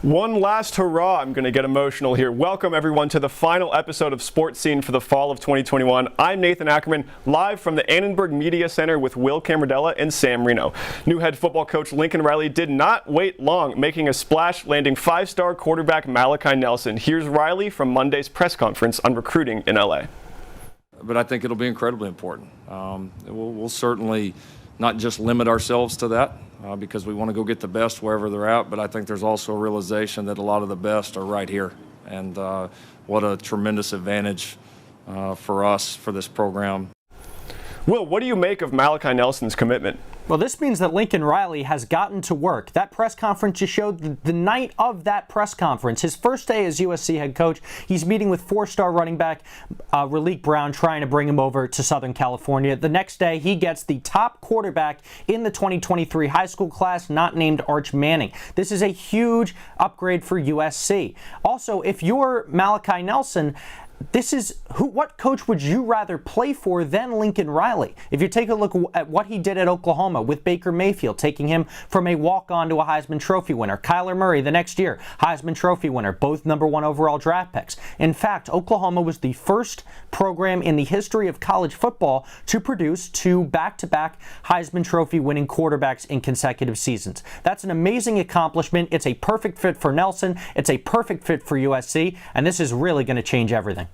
One last hurrah. I'm going to get emotional here. Welcome, everyone, to the final episode of Sports Scene for the fall of 2021. I'm Nathan Ackerman, live from the Annenberg Media Center with Will Camardella and Sam Reno. New head football coach Lincoln Riley did not wait long, making a splash, landing five-star quarterback Malachi Nelson. Here's Riley from Monday's press conference on recruiting in L.A. But I think it'll be incredibly important. We'll certainly not just limit ourselves to that. Because we want to go get the best wherever they're at, but I think there's also a realization that a lot of the best are right here. And what a tremendous advantage for us, for this program. Will, what do you make of Malachi Nelson's commitment? Well, this means that Lincoln Riley has gotten to work. That press conference just showed the night of that press conference, his first day as USC head coach, he's meeting with four-star running back Raleek Brown, trying to bring him over to Southern California. The next day, he gets the top quarterback in the 2023 high school class, not named Arch Manning. This is a huge upgrade for USC. Also, if you're Malachi Nelson, what coach would you rather play for than Lincoln Riley? If you take a look at what he did at Oklahoma with Baker Mayfield, taking him from a walk-on to a Heisman Trophy winner. Kyler Murray the next year, Heisman Trophy winner, both #1 overall draft picks. In fact, Oklahoma was the first program in the history of college football to produce two back-to-back Heisman Trophy winning quarterbacks in consecutive seasons. That's an amazing accomplishment. It's a perfect fit for Nelson. It's a perfect fit for USC, and this is really going to change everything.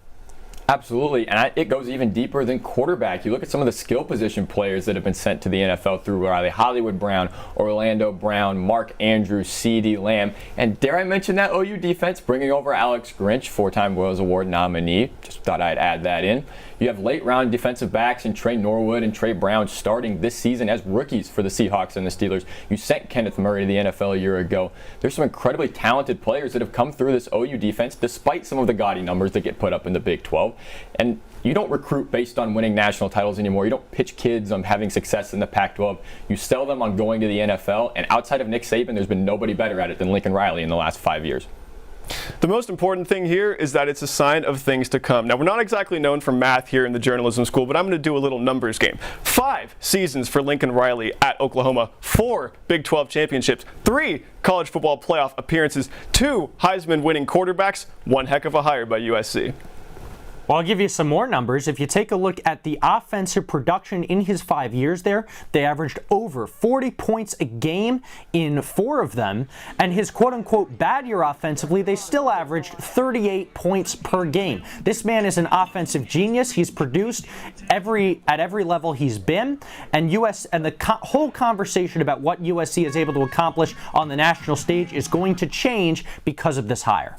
Absolutely, and it goes even deeper than quarterback. You look at some of the skill position players that have been sent to the NFL through Riley: Hollywood Brown, Orlando Brown, Mark Andrews, CeeDee Lamb, and dare I mention that OU defense, bringing over Alex Grinch, four-time Wills Award nominee. Just thought I'd add that in. You have late-round defensive backs in Trey Norwood and Trey Brown starting this season as rookies for the Seahawks and the Steelers. You sent Kenneth Murray to the NFL a year ago. There's some incredibly talented players that have come through this OU defense, despite some of the gaudy numbers that get put up in the Big 12. And you don't recruit based on winning national titles anymore. You don't pitch kids on having success in the Pac-12. You sell them on going to the NFL. And outside of Nick Saban, there's been nobody better at it than Lincoln Riley in the last 5 years. The most important thing here is that it's a sign of things to come. Now, we're not exactly known for math here in the journalism school, but I'm going to do a little numbers game. 5 seasons for Lincoln Riley at Oklahoma, 4 Big 12 championships, 3 college football playoff appearances, 2 Heisman winning quarterbacks, one heck of a hire by USC. Well, I'll give you some more numbers. If you take a look at the offensive production in his 5 years there, they averaged over 40 points a game in 4 of them. And his quote-unquote bad year offensively, they still averaged 38 points per game. This man is an offensive genius. He's produced at every level he's been. And the whole conversation about what USC is able to accomplish on the national stage is going to change because of this hire.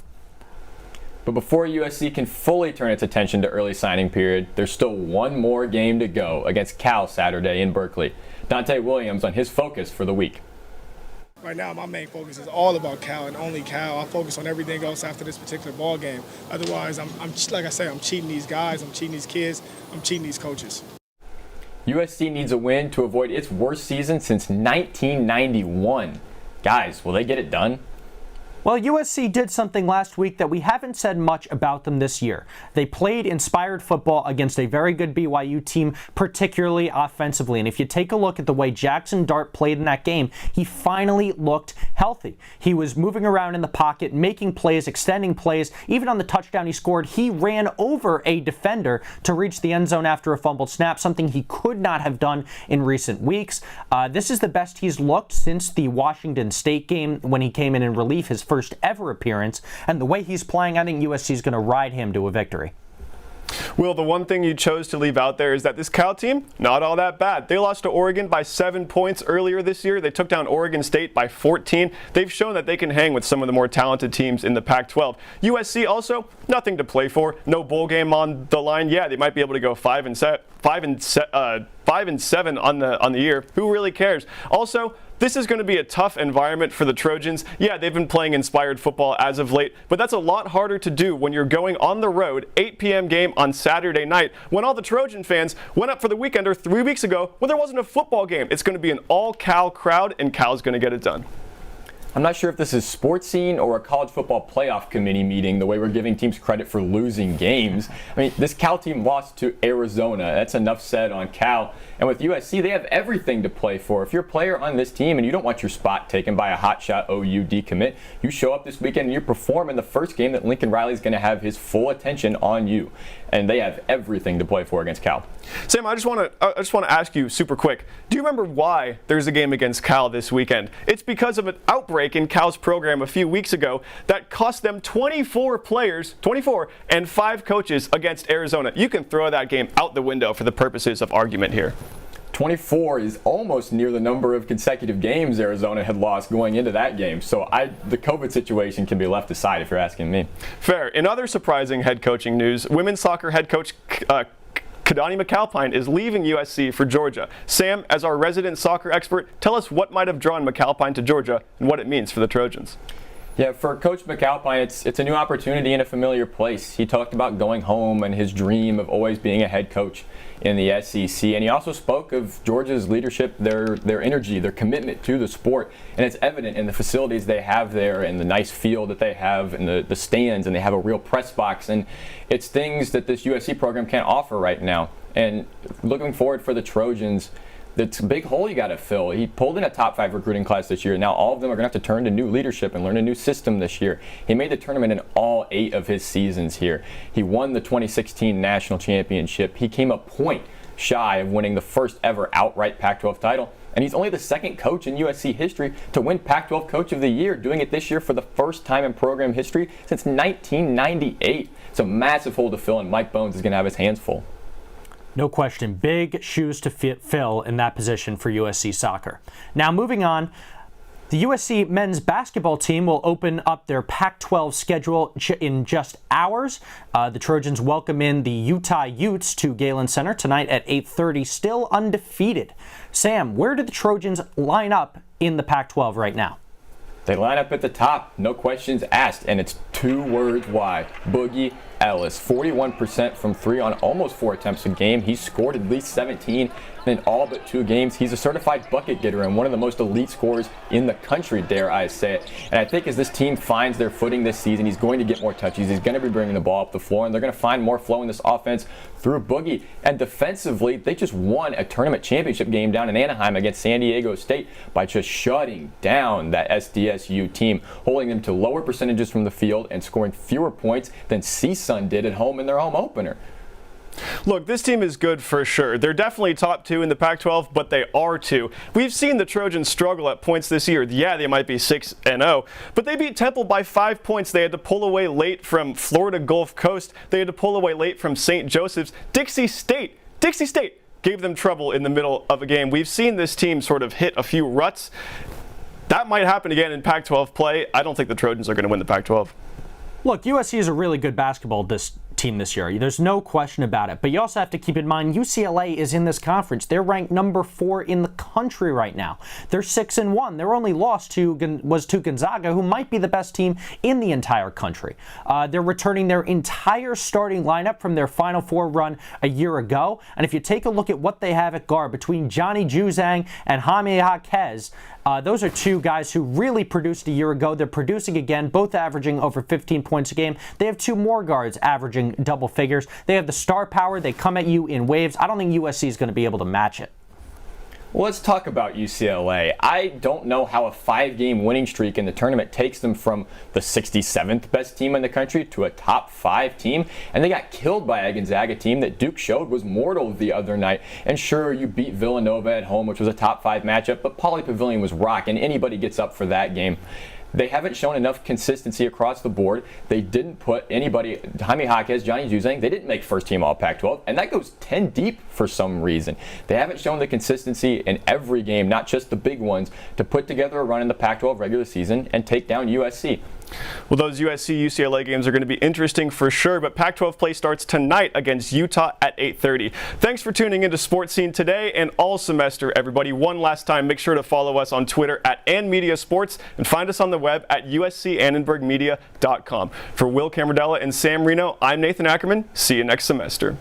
But before USC can fully turn its attention to early signing period, there's still one more game to go against Cal Saturday in Berkeley. Dante Williams on his focus for the week. Right now, my main focus is all about Cal and only Cal. I focus on everything else after this particular ball game. Otherwise, I'm like I say, I'm cheating these guys, I'm cheating these kids, I'm cheating these coaches. USC needs a win to avoid its worst season since 1991. Guys, will they get it done? Well, USC did something last week that we haven't said much about them this year. They played inspired football against a very good BYU team, particularly offensively. And if you take a look at the way Jackson Dart played in that game, he finally looked healthy. He was moving around in the pocket, making plays, extending plays. Even on the touchdown he scored, he ran over a defender to reach the end zone after a fumbled snap, something he could not have done in recent weeks. This is the best he's looked since the Washington State game when he came in relief, his first ever appearance, and the way he's playing, I think USC is going to ride him to a victory. Will, the one thing you chose to leave out there is that this Cal team, not all that bad. They lost to Oregon by 7 points earlier this year. They took down Oregon State by 14. They've shown that they can hang with some of the more talented teams in the Pac-12. USC also, nothing to play for. No bowl game on the line. Yeah, they might be able to go 5-7 on the year. Who really cares? Also, this is going to be a tough environment for the Trojans. Yeah, they've been playing inspired football as of late, but that's a lot harder to do when you're going on the road, 8 p.m. game on Saturday night, when all the Trojan fans went up for the weekender 3 weeks ago when there wasn't a football game. It's going to be an all-Cal crowd, and Cal's going to get it done. I'm not sure if this is sports scene or a college football playoff committee meeting, the way we're giving teams credit for losing games. I mean, this Cal team lost to Arizona. That's enough said on Cal. And with USC, they have everything to play for. If you're a player on this team and you don't want your spot taken by a hotshot OU decommit, you show up this weekend and you perform in the first game that Lincoln Riley's going to have his full attention on you. And they have everything to play for against Cal. Sam, I just want to ask you super quick. Do you remember why there's a game against Cal this weekend? It's because of an outbreak in Cal's program a few weeks ago that cost them 24 players, 24, and 5 coaches against Arizona. You can throw that game out the window for the purposes of argument here. 24 is almost near the number of consecutive games Arizona had lost going into that game. So the COVID situation can be left aside if you're asking me. Fair. In other surprising head coaching news, women's soccer head coach Keidane McAlpine is leaving USC for Georgia. Sam, as our resident soccer expert, tell us what might have drawn McAlpine to Georgia and what it means for the Trojans. Yeah, for Coach McAlpine, it's a new opportunity in a familiar place. He talked about going home and his dream of always being a head coach in the SEC. And he also spoke of Georgia's leadership, their energy, their commitment to the sport. And it's evident in the facilities they have there and the nice field that they have and the stands, and they have a real press box. And it's things that this USC program can't offer right now. And looking forward for the Trojans, it's a big hole you got to fill. He pulled in a top 5 recruiting class this year. Now all of them are going to have to turn to new leadership and learn a new system this year. He made the tournament in all 8 of his seasons here. He won the 2016 national championship. He came a point shy of winning the first ever outright Pac-12 title. And he's only the second coach in USC history to win Pac-12 Coach of the Year, doing it this year for the first time in program history since 1998. It's a massive hole to fill, and Mike Bones is going to have his hands full. No question. Big shoes to fill in that position for USC soccer. Now moving on, the USC men's basketball team will open up their Pac-12 schedule in just hours. The Trojans welcome in the Utah Utes to Galen Center tonight at 8:30, still undefeated. Sam, where do the Trojans line up in the Pac-12 right now? They line up at the top, no questions asked, and it's 2 words why. Boogie Ellis, 41% from 3 on almost 4 attempts a game. He's scored at least 17 in all but 2 games. He's a certified bucket getter and one of the most elite scorers in the country, dare I say it. And I think as this team finds their footing this season, he's going to get more touches. He's going to be bringing the ball up the floor, and they're going to find more flow in this offense through Boogie. And defensively, they just won a tournament championship game down in Anaheim against San Diego State by just shutting down that SDSU team, holding them to lower percentages from the field and scoring fewer points than CSUN did at home in their home opener. Look, this team is good for sure. They're definitely top 2 in the Pac-12, but they are 2. We've seen the Trojans struggle at points this year. Yeah, they might be 6-0, but they beat Temple by 5 points. They had to pull away late from Florida Gulf Coast. They had to pull away late from St. Joseph's. Dixie State gave them trouble in the middle of a game. We've seen this team sort of hit a few ruts. That might happen again in Pac-12 play. I don't think the Trojans are going to win the Pac-12. Look, USC is a really good basketball team this year. There's no question about it. But you also have to keep in mind UCLA is in this conference. They're ranked number 4 in the country right now. They're 6-1. Their only loss was to Gonzaga, who might be the best team in the entire country. They're returning their entire starting lineup from their Final Four run a year ago. And if you take a look at what they have at guard between Johnny Juzang and Jaime Jaquez, those are 2 guys who really produced a year ago. They're producing again, both averaging over 15 points a game. They have 2 more guards averaging double figures. They have the star power. They come at you in waves. I don't think USC is going to be able to match it. Well, let's talk about UCLA. I don't know how a 5-game winning streak in the tournament takes them from the 67th best team in the country to a top 5 team. And they got killed by a Gonzaga team that Duke showed was mortal the other night. And sure, you beat Villanova at home, which was a top 5 matchup, but Pauley Pavilion was rock, and anybody gets up for that game. They haven't shown enough consistency across the board. They didn't put anybody, Jaime Jaquez, Johnny Juzang, they didn't make first team all Pac-12, and that goes 10 deep for some reason. They haven't shown the consistency in every game, not just the big ones, to put together a run in the Pac-12 regular season and take down USC. Well, those USC-UCLA games are going to be interesting for sure, but Pac-12 play starts tonight against Utah at 8:30. Thanks for tuning into Sports Scene today and all semester, everybody. One last time, make sure to follow us on Twitter at @AndMediaSports and find us on the web at uscannonburgmedia.com. For Will Camardella and Sam Reno, I'm Nathan Ackerman. See you next semester.